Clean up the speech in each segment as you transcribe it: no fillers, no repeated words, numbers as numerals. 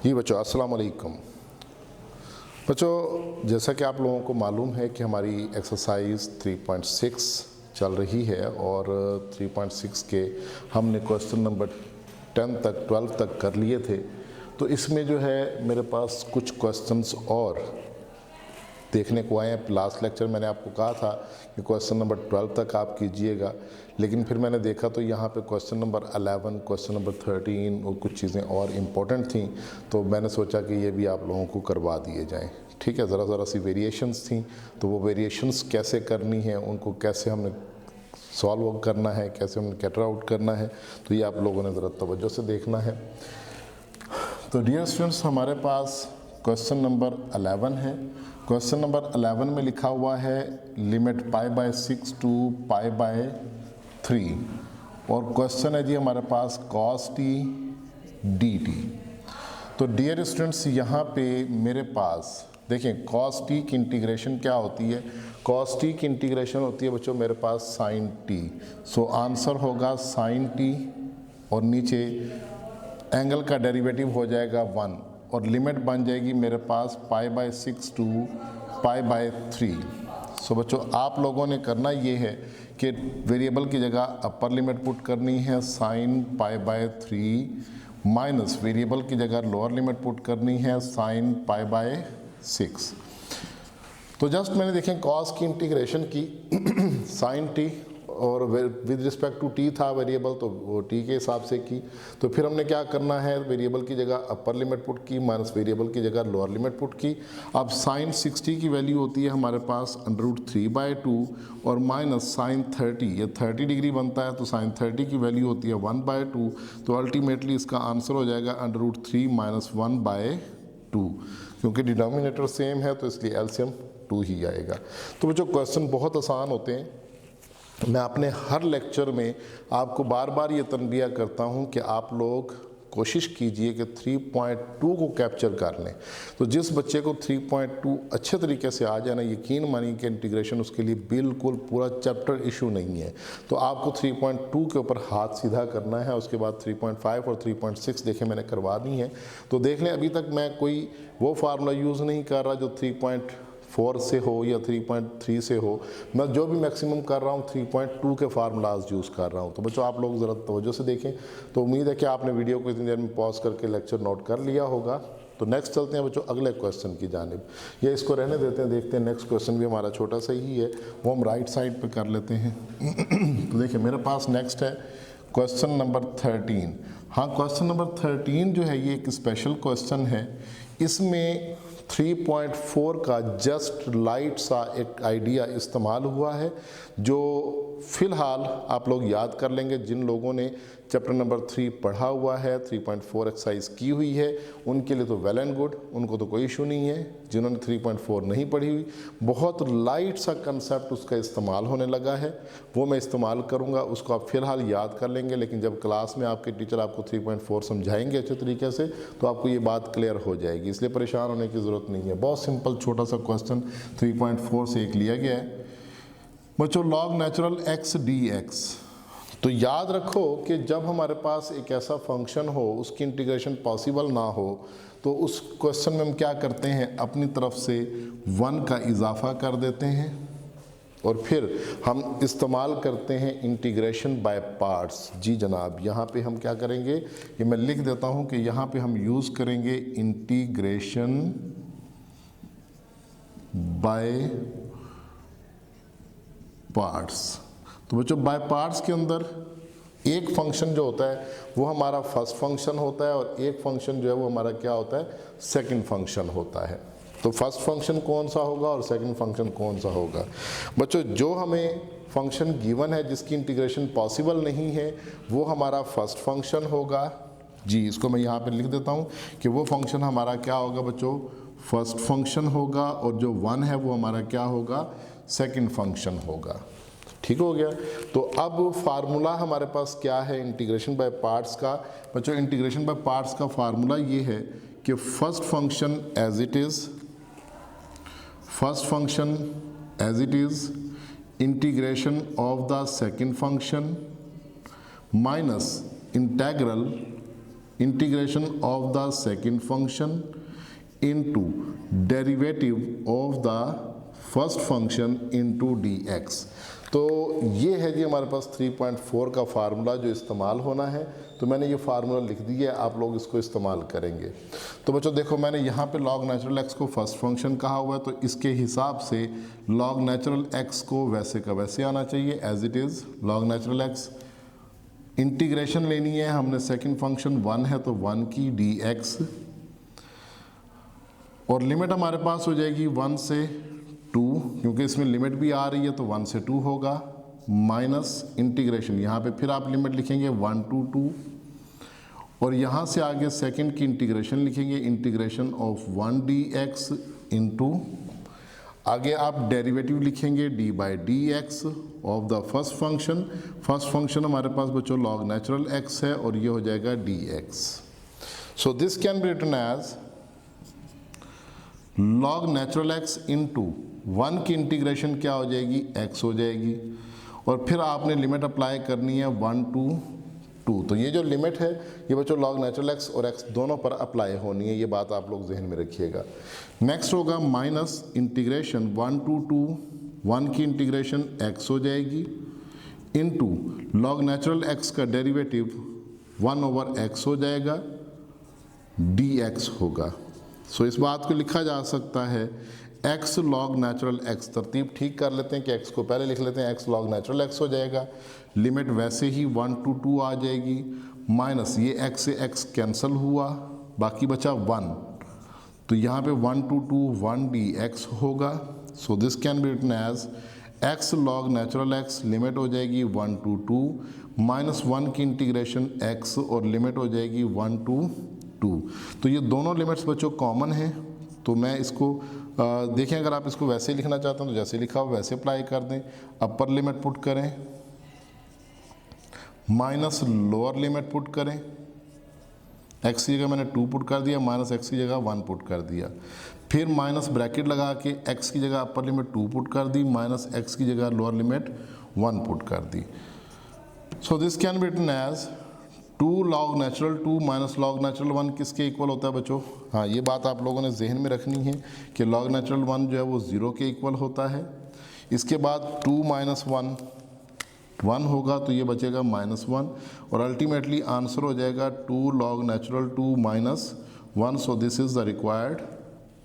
जी बच्चों, अस्सलाम वालेकुम। बच्चों, जैसा कि आप लोगों को मालूम है कि हमारी एक्सरसाइज 3.6 चल रही है और 3.6 के हमने क्वेश्चन नंबर 10 तक 12 तक कर लिए थे। तो इसमें जो है मेरे पास कुछ क्वेश्चंस और देखने को आए हैं। लास्ट लेक्चर मैंने आपको कहा था कि क्वेश्चन नंबर 12 तक आप कीजिएगा, लेकिन फिर मैंने देखा तो यहाँ पे क्वेश्चन नंबर 11, क्वेश्चन नंबर 13 और कुछ चीज़ें और इम्पोर्टेंट थी, तो मैंने सोचा कि ये भी आप लोगों को करवा दिए जाएं। ठीक है, ज़रा सी वेरिएशंस थी, तो वो वेरिएशंस कैसे करनी है, उनको कैसे हमने सॉल्व करना है, कैसे हमने कैटर आउट करना है, तो ये आप लोगों ने ज़रा तवज्जो से देखना है। तो डियर स्टूडेंट्स, हमारे पास क्वेश्चन नंबर 11 है। क्वेश्चन नंबर 11 में लिखा हुआ है लिमिट π/6 टू π/3 और क्वेश्चन है जी हमारे पास cos t dt। तो डियर स्टूडेंट्स, यहाँ पे मेरे पास देखें cos t की इंटीग्रेशन क्या होती है। cos t की इंटीग्रेशन होती है बच्चों मेरे पास sin t। सो आंसर होगा sin t और नीचे एंगल का डेरिवेटिव हो जाएगा 1 और लिमिट बन जाएगी मेरे पास π/6 टू π/3। सो बच्चों, आप लोगों ने करना ये है कि वेरिएबल की जगह अपर लिमिट पुट करनी है sin π/3 माइनस वेरिएबल की जगह लोअर लिमिट पुट करनी है sin π/6। तो जस्ट मैंने देखें cos की इंटीग्रेशन की sin t और विद रिस्पेक्ट टू t था वेरिएबल, तो वो t के हिसाब से की। तो फिर हमने क्या करना है, वेरिएबल की जगह अपर लिमिट पुट की माइनस वेरिएबल की जगह लोअर लिमिट पुट की। अब sin 60 की वैल्यू होती है हमारे पास √3/2 और माइनस sin 30, ये 30 डिग्री बनता है, तो sin 30 की वैल्यू होती है 1/2। तो अल्टीमेटली इसका आंसर हो जाएगा √3 - 1/2, क्योंकि डिनोमिनेटर सेम है तो इसलिए एलसीएम 2 ही आएगा। तो बच्चों, क्वेश्चन बहुत आसान होते हैं। मैं अपने हर लेक्चर में आपको बार बार ये तनबिया करता हूँ कि आप लोग कोशिश कीजिए कि 3.2 को कैप्चर कर लें। तो जिस बच्चे को 3.2 अच्छे तरीके से आ जाए ना, यकीन मानिए कि इंटीग्रेशन उसके लिए बिल्कुल पूरा चैप्टर इशू नहीं है। तो आपको 3.2 के ऊपर हाथ सीधा करना है, उसके बाद 3.5 और 3.6 देखें मैंने करवा दी हैं। तो देख लें, अभी तक मैं कोई वो फार्मूला यूज़ नहीं कर रहा जो 3.4 से हो या 3.3 से हो। मैं जो भी मैक्सिमम कर रहा हूँ 3.2 के फार्मूलाज यूज़ कर रहा हूँ। तो बच्चों, आप लोग ज़रा तवज्जो से देखें। तो उम्मीद है कि आपने वीडियो को इतनी देर में पॉज करके लेक्चर नोट कर लिया होगा। तो नेक्स्ट चलते हैं बच्चों अगले क्वेश्चन की जानिब, या इसको रहने देते हैं, देखते हैं नेक्स्ट क्वेश्चन भी हमारा छोटा सा ही है, वो हम राइट साइड पर कर लेते हैं। तो देखिए मेरे पास नेक्स्ट है क्वेश्चन नंबर 13। हाँ, क्वेश्चन नंबर 13 जो है ये एक स्पेशल क्वेश्चन है। इसमें 3.4 का जस्ट लाइट सा एक आइडिया इस्तेमाल हुआ है, जो फ़िलहाल आप लोग याद कर लेंगे। जिन लोगों ने चैप्टर नंबर 3 पढ़ा हुआ है, 3.4 एक्सरसाइज की हुई है, उनके लिए तो वेल एंड गुड, उनको तो कोई इशू नहीं है। जिन्होंने 3.4 नहीं पढ़ी हुई, बहुत लाइट सा कंसेप्ट उसका इस्तेमाल होने लगा है, वो मैं इस्तेमाल करूँगा, उसको आप फ़िलहाल याद कर लेंगे। लेकिन जब क्लास में आपके टीचर आपको 3.4 समझाएंगे अच्छे तरीके से, तो आपको ये बात क्लियर हो जाएगी, इसलिए परेशान होने की ज़रूरत नहीं है। बहुत सिंपल छोटा सा क्वेश्चन 3.4 से एक लिया गया है बच्चों, लॉग नेचुरल x dx। तो याद रखो कि जब हमारे पास एक ऐसा फंक्शन हो उसकी इंटीग्रेशन पॉसिबल ना हो, तो उस क्वेश्चन में हम क्या करते हैं, अपनी तरफ से 1 का इजाफा कर देते हैं और फिर हम इस्तेमाल करते हैं इंटीग्रेशन बाय पार्ट्स। जी जनाब, यहाँ पे हम क्या करेंगे, ये मैं लिख देता हूँ कि यहाँ पे हम यूज़ करेंगे इंटीग्रेशन बाय पार्ट्स। तो बच्चों, बाय पार्ट्स के अंदर एक फंक्शन जो होता है वो हमारा फर्स्ट फंक्शन होता है और एक फंक्शन जो है वो हमारा क्या होता है, सेकंड फंक्शन होता है। तो फर्स्ट फंक्शन कौन सा होगा और सेकंड फंक्शन कौन सा होगा। बच्चों, जो हमें फंक्शन गिवन है जिसकी इंटीग्रेशन पॉसिबल नहीं है, वो हमारा फर्स्ट फंक्शन होगा। जी, इसको मैं यहाँ पे लिख देता हूँ कि वो फंक्शन हमारा क्या होगा बच्चों, फर्स्ट फंक्शन होगा, और जो 1 है वो हमारा क्या होगा, सेकंड फंक्शन होगा। ठीक हो गया। तो अब फार्मूला हमारे पास क्या है इंटीग्रेशन बाय पार्ट्स का। बच्चों, इंटीग्रेशन बाय पार्ट्स का फार्मूला ये है कि first function as it is integration of the second function minus integration of the second function into derivative of the first function into dx। तो ये है जी हमारे पास 3.4 का फार्मूला जो इस्तेमाल होना है। तो मैंने ये फार्मूला लिख दिया है, आप लोग इसको इस्तेमाल करेंगे। तो बच्चों देखो, मैंने यहाँ पे log नेचुरल x को फर्स्ट फंक्शन कहा हुआ है, तो इसके हिसाब से log नेचुरल x को वैसे का वैसे आना चाहिए, as it is log natural x। Integration लेनी है हमने, सेकेंड फंक्शन 1 है तो 1 की dx, और लिमिट हमारे पास हो जाएगी 1 से 2, क्योंकि इसमें लिमिट भी आ रही है तो 1 से 2 होगा, माइनस इंटीग्रेशन, यहाँ पे फिर आप लिमिट लिखेंगे 1 to 2, और यहाँ से आगे सेकंड की इंटीग्रेशन लिखेंगे, इंटीग्रेशन ऑफ 1 dx इनटू, आगे आप डेरिवेटिव लिखेंगे d/dx of the first function. First function हमारे पास बच्चों log नेचुरल x है और ये हो जाएगा dx। So this can be written as log natural x into 1 की इंटीग्रेशन क्या हो जाएगी, x हो जाएगी, और फिर आपने लिमिट अप्लाई करनी है 1 to 2। तो ये जो लिमिट है ये बच्चों log नेचुरल x और x दोनों पर अप्लाई होनी है, ये बात आप लोग जहन में रखिएगा। नेक्स्ट होगा माइनस इंटीग्रेशन 1 to 2, 1 की इंटीग्रेशन x हो जाएगी, इनटू log नेचुरल x का डेरिवेटिव 1/x हो जाएगा, dx होगा। सो इस बात को लिखा जा सकता है x log नेचुरल x, तरतीब ठीक कर लेते हैं कि x को पहले लिख लेते हैं, x log नेचुरल x हो जाएगा, लिमिट वैसे ही 1 to 2 आ जाएगी, माइनस ये x से x कैंसिल हुआ, बाकी बचा 1, तो यहाँ पे 1 to 2 1 dx होगा। So this can be written as x log natural x, limit हो जाएगी 1 to 2, माइनस 1 की इंटीग्रेशन x और लिमिट हो जाएगी 1 to 2। तो ये दोनों लिमिट्स बच्चों कॉमन हैं, तो मैं इसको देखें, अगर आप इसको वैसे लिखना चाहते हैं तो जैसे लिखा हो वैसे अप्लाई कर दें। अपर लिमिट पुट करें, माइनस लोअर लिमिट पुट करें, x की जगह मैंने 2 पुट कर दिया, माइनस x की जगह 1 पुट कर दिया, फिर माइनस ब्रैकेट लगा के x की जगह अपर लिमिट 2 पुट कर दी, माइनस x की जगह लोअर लिमिट 1 पुट कर दी। So this can be written as 2 log natural 2 minus log natural 1 किसके इक्वल होता है बच्चों? हाँ, ये बात आप लोगों ने जहन में रखनी है कि log नेचुरल 1 जो है वो 0 के इक्वल होता है। इसके बाद 2 माइनस 1 होगा तो ये बचेगा -1, और अल्टीमेटली आंसर हो जाएगा 2 log natural 2 minus 1। So this is the required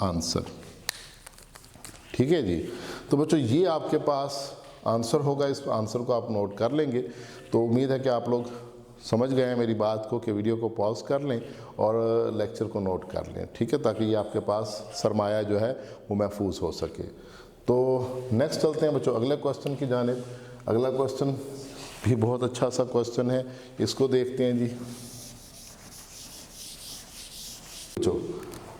answer. ठीक है जी, तो बच्चों ये आपके पास आंसर होगा, इस आंसर को आप नोट कर लेंगे। तो उम्मीद है कि आप लोग समझ गए हैं मेरी बात को, कि वीडियो को पॉज कर लें और लेक्चर को नोट कर लें, ठीक है, ताकि ये आपके पास सरमाया जो है वो महफूज हो सके। तो नेक्स्ट चलते हैं बच्चों अगले क्वेश्चन की जानिब। अगला क्वेश्चन भी बहुत अच्छा सा क्वेश्चन है, इसको देखते हैं जी। बच्चों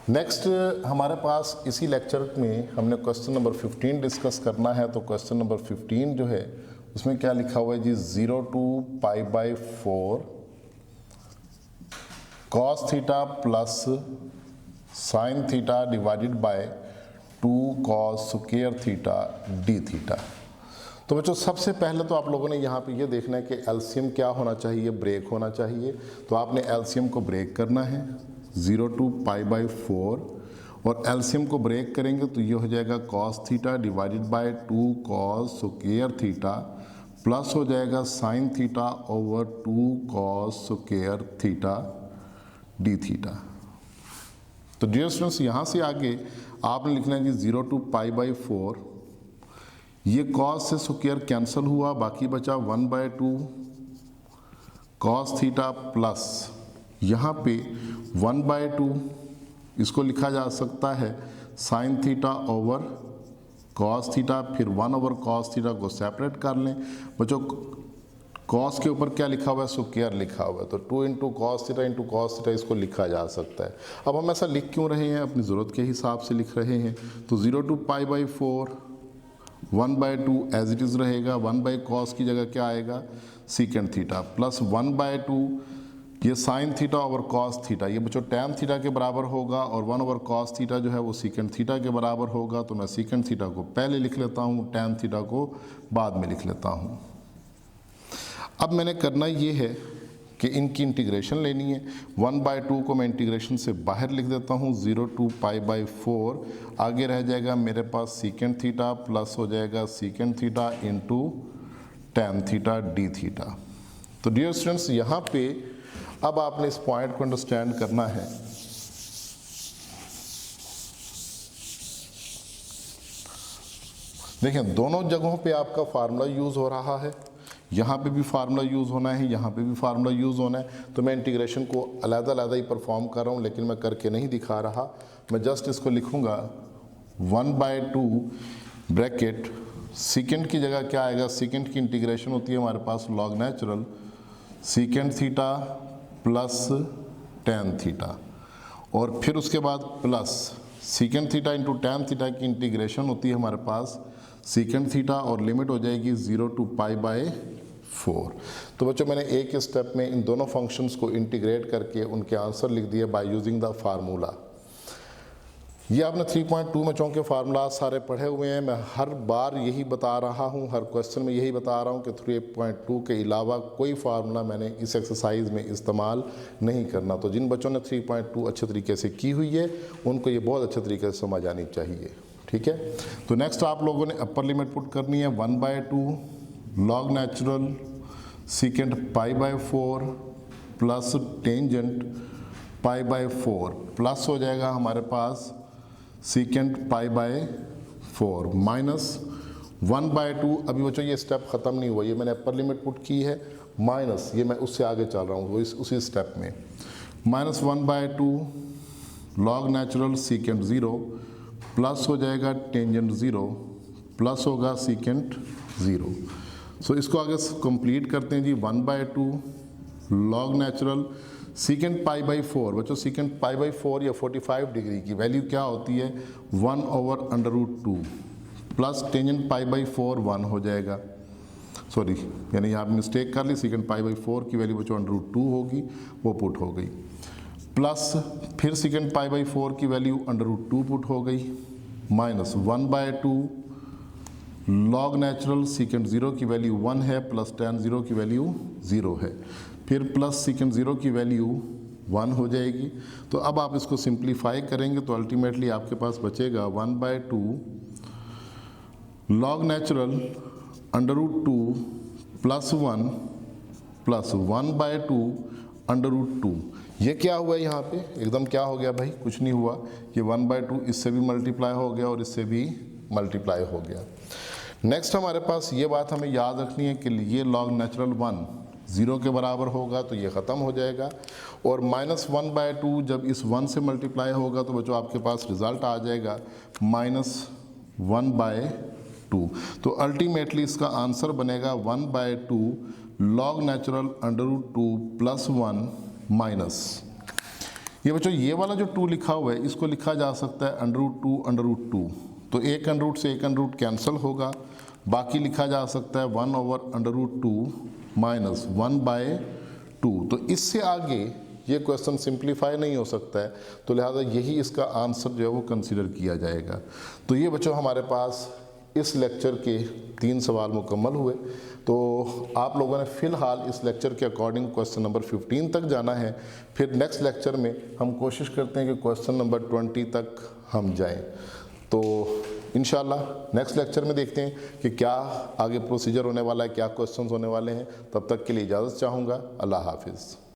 नेक्स्ट हमारे पास इसी लेक्चर में हमने क्वेश्चन नंबर 15 डिस्कस करना है। तो क्वेश्चन नंबर 15 जो है उसमें क्या लिखा हुआ है जी, 0 to π/4 cos theta plus sine theta divided by 2 cos square theta D theta. तो बच्चों सबसे पहले तो आप लोगों ने यहाँ पे ये देखना है कि एलसीएम क्या होना चाहिए, ब्रेक होना चाहिए। तो आपने एलसीएम को ब्रेक करना है 0 to π/4, और एलसीएम को ब्रेक करेंगे तो ये हो जाएगा cos theta divided by 2 cos square theta plus हो जाएगा sine theta over 2 cos square theta D theta. तो डियर स्टूडेंट्स यहाँ से आगे आपने लिखना है कि 0 to π/4, ये cos से स्क्वायर कैंसिल हुआ, बाकी बचा 1/2 cos थीटा प्लस यहाँ पे 1/2, इसको लिखा जा सकता है sine theta over cos theta, फिर 1/cos थीटा को सेपरेट कर लें। बच्चों cos के ऊपर क्या लिखा हुआ है, स्क्वायर लिखा हुआ है, तो 2 × cos थीटा × cos थीटा इसको लिखा जा सकता है। अब हम ऐसा लिख क्यों रहे हैं, अपनी ज़रूरत के हिसाब से लिख रहे हैं। तो 0 to π/4 1/2 एज इट इज़ रहेगा, 1/cos की जगह क्या आएगा, सीकेंड थीटा प्लस 1/2 ये sine theta over cos theta, ये बच्चों tan थीटा के बराबर होगा, और 1/cos थीटा जो है वो सीकेंड थीटा के बराबर होगा। तो मैं सीकेंड थीटा को पहले लिख लेता हूँ, tan थीटा को बाद में लिख लेता हूँ। अब मैंने करना ये है कि इनकी इंटीग्रेशन लेनी है। 1/2 को मैं इंटीग्रेशन से बाहर लिख देता हूँ, 0 to π/4। आगे रह जाएगा मेरे पास सीकेंट थीटा प्लस हो जाएगा secant theta into tan theta D theta. तो डियर स्टूडेंट्स, यहाँ पे अब आपने इस पॉइंट को अंडरस्टैंड करना है। देखें, दोनों जगहों पे आपका फार्मूला यूज़ हो रहा है, यहाँ पे भी फार्मूला यूज़ होना है, यहाँ पे भी फार्मूला यूज़ होना है। तो मैं इंटीग्रेशन को अलग-अलग ही परफॉर्म कर रहा हूँ, लेकिन मैं करके नहीं दिखा रहा। मैं जस्ट इसको लिखूँगा 1/2 ब्रैकेट, सीकेंट की जगह क्या आएगा, सीकेंट की इंटीग्रेशन होती है हमारे पास log natural secant theta plus tan theta, और फिर उसके बाद plus secant theta into tan theta की इंटीग्रेशन होती है हमारे पास सीकेंट थीटा, और लिमिट हो जाएगी 0 to π/4। तो बच्चों, मैंने एक स्टेप में इन दोनों फंक्शंस को इंटीग्रेट करके उनके आंसर लिख दिए बाय यूजिंग द फार्मूला। ये आपने 3.2 में चूँकि फार्मूला सारे पढ़े हुए हैं, मैं हर बार यही बता रहा हूँ, हर क्वेश्चन में यही बता रहा हूँ कि 3.2 के अलावा कोई फार्मूला मैंने इस एक्सरसाइज में इस्तेमाल नहीं करना। तो जिन बच्चों ने 3.2 अच्छे तरीके से की हुई है उनको ये बहुत अच्छे तरीके से समझ आनी चाहिए, ठीक है। तो नेक्स्ट आप लोगों ने अपर लिमिट पुट करनी है 1/2 log natural secant π/4 plus tangent π/4 plus हो जाएगा हमारे पास सीकेंट π/4 माइनस 1/2। अभी बच्चों ये स्टेप ख़त्म नहीं हुआ, ये मैंने अपर लिमिट पुट की है, माइनस ये मैं उससे आगे चल रहा हूँ, वो उसी स्टेप में minus 1/2 log natural secant 0 plus हो जाएगा टेंजेंट 0 प्लस होगा सीकेंट 0। सो इसको आगे कंप्लीट करते हैं जी। 1/2 लॉग नेचुरल सीकेंट π/4, बच्चों सीकेंट π/4 या 45 डिग्री की वैल्यू क्या होती है 1/√2 प्लस टेंजेंट π/4 1 हो जाएगा, सॉरी यानी यहाँ मिस्टेक कर ली, सीकेंट π/4 की वैल्यू बच्चों √2 होगी, वो पुट हो गई, प्लस फिर सीकेंट π/4 की वैल्यू √2 पुट हो गई, माइनस 1/2 लॉग नेचुरल सीकेंट 0 की वैल्यू 1 है प्लस टैन 0 की वैल्यू 0 है, फिर प्लस सीकेंट 0 की वैल्यू 1 हो जाएगी। तो अब आप इसको सिंप्लीफाई करेंगे तो अल्टीमेटली आपके पास बचेगा 1/2 लॉग नेचुरल √2 प्लस 1 प्लस 1/2 √2। ये क्या हुआ यहाँ पे, एकदम क्या हो गया भाई, कुछ नहीं हुआ, ये 1/2 इससे भी मल्टीप्लाई हो गया और इससे भी मल्टीप्लाई हो गया। नेक्स्ट हमारे पास ये बात हमें याद रखनी है कि ये लॉग नेचुरल 1 0 के बराबर होगा तो ये ख़त्म हो जाएगा, और माइनस 1/2 जब इस 1 से मल्टीप्लाई होगा तो बच्चों आपके पास रिज़ल्ट आ जाएगा -1/2। तो अल्टीमेटली इसका आंसर बनेगा 1/2 लॉग नेचुरल √2 प्लस 1 माइनस, ये बच्चों ये वाला जो 2 लिखा हुआ है इसको लिखा जा सकता है √2, तो एक अंडर रूट से एक अंडर रूट कैंसिल होगा, बाकी लिखा जा सकता है 1/√2 माइनस 1/2। तो इससे आगे ये क्वेश्चन सिंप्लीफाई नहीं हो सकता है, तो लिहाजा यही इसका आंसर जो है वो कंसीडर किया जाएगा। तो ये बच्चों हमारे पास इस लेक्चर के 3 सवाल मुकम्मल हुए। तो आप लोगों ने फ़िलहाल इस लेक्चर के अकॉर्डिंग क्वेश्चन नंबर 15 तक जाना है, फिर नेक्स्ट लेक्चर में हम कोशिश करते हैं कि क्वेश्चन नंबर 20 तक हम जाएं। तो इंशाल्लाह नेक्स्ट लेक्चर में देखते हैं कि क्या आगे प्रोसीजर होने वाला है, क्या क्वेश्चंस होने वाले हैं। तब तक के लिए इजाज़त चाहूँगा। अल्लाह हाफिज़।